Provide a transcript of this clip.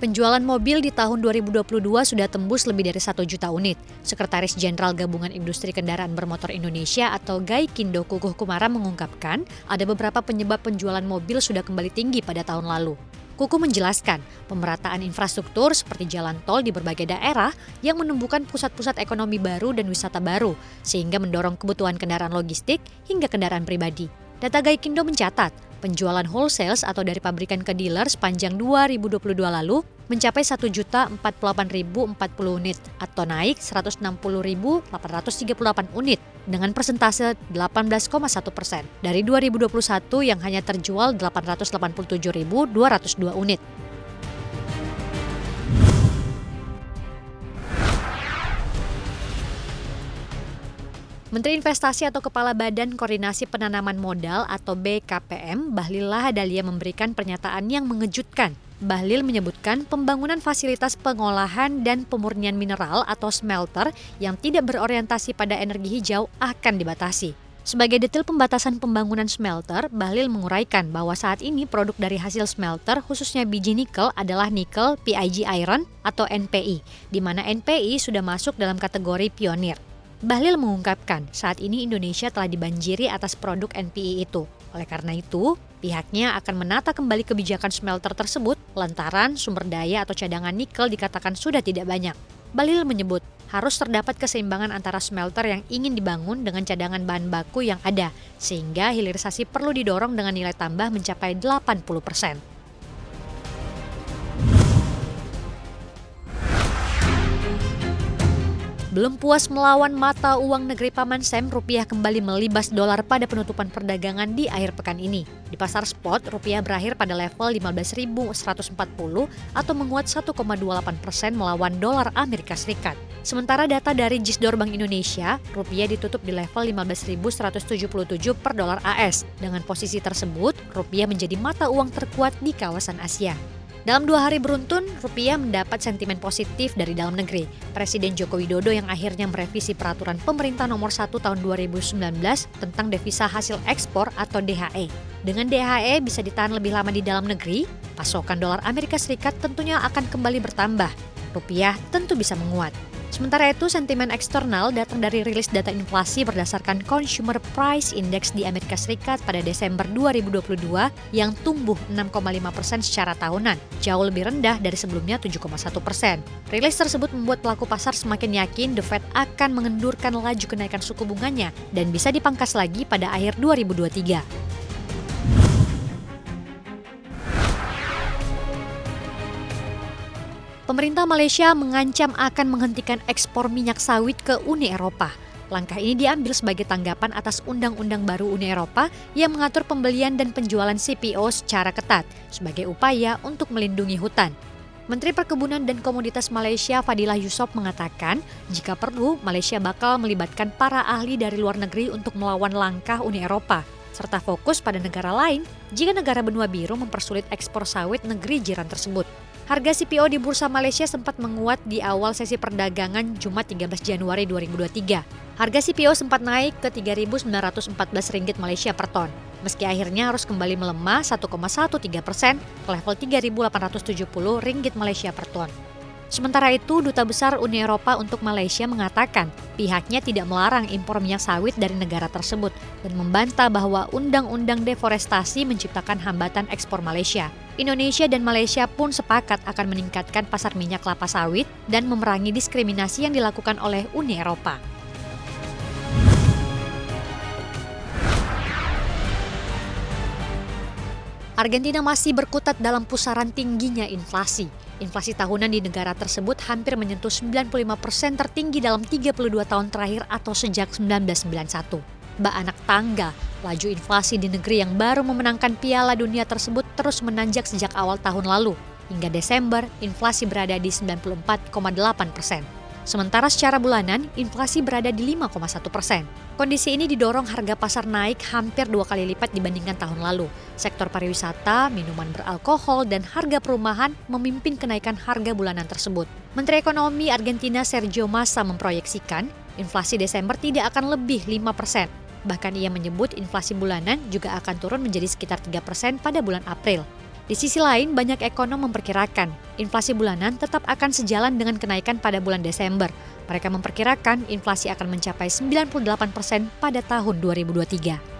Penjualan mobil di tahun 2022 sudah tembus lebih dari 1 juta unit. Sekretaris Jenderal Gabungan Industri Kendaraan Bermotor Indonesia atau Gaikindo Kukuh Kumara mengungkapkan ada beberapa penyebab penjualan mobil sudah kembali tinggi pada tahun lalu. Kukuh menjelaskan, pemerataan infrastruktur seperti jalan tol di berbagai daerah yang menumbuhkan pusat-pusat ekonomi baru dan wisata baru, sehingga mendorong kebutuhan kendaraan logistik hingga kendaraan pribadi. Data Gaikindo mencatat, penjualan wholesale atau dari pabrikan ke dealer sepanjang 2022 lalu mencapai 1.048.040 unit atau naik 160.838 unit dengan persentase 18,1% dari 2021 yang hanya terjual 887.202 unit. Menteri Investasi atau Kepala Badan Koordinasi Penanaman Modal atau BKPM, Bahlil Lahadalia memberikan pernyataan yang mengejutkan. Bahlil menyebutkan pembangunan fasilitas pengolahan dan pemurnian mineral atau smelter yang tidak berorientasi pada energi hijau akan dibatasi. Sebagai detail pembatasan pembangunan smelter, Bahlil menguraikan bahwa saat ini produk dari hasil smelter khususnya biji nikel adalah nikel PIG iron atau NPI, di mana NPI sudah masuk dalam kategori pionir. Bahlil mengungkapkan saat ini Indonesia telah dibanjiri atas produk NPI itu. Oleh karena itu, pihaknya akan menata kembali kebijakan smelter tersebut lantaran sumber daya atau cadangan nikel dikatakan sudah tidak banyak. Bahlil menyebut harus terdapat keseimbangan antara smelter yang ingin dibangun dengan cadangan bahan baku yang ada, sehingga hilirisasi perlu didorong dengan nilai tambah mencapai 80%. Belum puas melawan mata uang negeri Paman Sam, rupiah kembali melibas dolar pada penutupan perdagangan di akhir pekan ini. Di pasar spot, rupiah berakhir pada level 15.140 atau menguat 1,28% melawan dolar Amerika Serikat. Sementara data dari Gisdor Bank Indonesia, rupiah ditutup di level 15.177 per dolar AS. Dengan posisi tersebut, rupiah menjadi mata uang terkuat di kawasan Asia. Dalam 2 hari beruntun, rupiah mendapat sentimen positif dari dalam negeri. Presiden Joko Widodo yang akhirnya merevisi peraturan pemerintah nomor 1 tahun 2019 tentang devisa hasil ekspor atau DHE. Dengan DHE bisa ditahan lebih lama di dalam negeri, pasokan dolar Amerika Serikat tentunya akan kembali bertambah. Rupiah tentu bisa menguat. Sementara itu, sentimen eksternal datang dari rilis data inflasi berdasarkan Consumer Price Index di Amerika Serikat pada Desember 2022 yang tumbuh 6,5% secara tahunan, jauh lebih rendah dari sebelumnya 7,1%. Rilis tersebut membuat pelaku pasar semakin yakin The Fed akan mengendurkan laju kenaikan suku bunganya dan bisa dipangkas lagi pada akhir 2023. Pemerintah Malaysia mengancam akan menghentikan ekspor minyak sawit ke Uni Eropa. Langkah ini diambil sebagai tanggapan atas undang-undang baru Uni Eropa yang mengatur pembelian dan penjualan CPO secara ketat sebagai upaya untuk melindungi hutan. Menteri Perkebunan dan Komoditas Malaysia Fadilah Yusof mengatakan, jika perlu Malaysia bakal melibatkan para ahli dari luar negeri untuk melawan langkah Uni Eropa, serta fokus pada negara lain jika negara benua biru mempersulit ekspor sawit negeri jiran tersebut. Harga CPO di Bursa Malaysia sempat menguat di awal sesi perdagangan Jumat 13 Januari 2023. Harga CPO sempat naik ke Rp3.914 Malaysia per ton, meski akhirnya harus kembali melemah 1,13% ke level Rp3.870 Malaysia per ton. Sementara itu, Duta Besar Uni Eropa untuk Malaysia mengatakan pihaknya tidak melarang impor minyak sawit dari negara tersebut dan membantah bahwa Undang-Undang Deforestasi menciptakan hambatan ekspor Malaysia. Indonesia dan Malaysia pun sepakat akan meningkatkan pasar minyak kelapa sawit dan memerangi diskriminasi yang dilakukan oleh Uni Eropa. Argentina masih berkutat dalam pusaran tingginya inflasi. Inflasi tahunan di negara tersebut hampir menyentuh 95% tertinggi dalam 32 tahun terakhir atau sejak 1991. Bak anak tangga, laju inflasi di negeri yang baru memenangkan Piala Dunia tersebut terus menanjak sejak awal tahun lalu. Hingga Desember, inflasi berada di 94,8%. Sementara secara bulanan, inflasi berada di 5,1%. Kondisi ini didorong harga pasar naik hampir 2 kali lipat dibandingkan tahun lalu. Sektor pariwisata, minuman beralkohol, dan harga perumahan memimpin kenaikan harga bulanan tersebut. Menteri Ekonomi Argentina Sergio Massa memproyeksikan inflasi Desember tidak akan lebih 5%. Bahkan ia menyebut inflasi bulanan juga akan turun menjadi sekitar 3% pada bulan April. Di sisi lain, banyak ekonom memperkirakan inflasi bulanan tetap akan sejalan dengan kenaikan pada bulan Desember. Mereka memperkirakan inflasi akan mencapai 98% pada tahun 2023.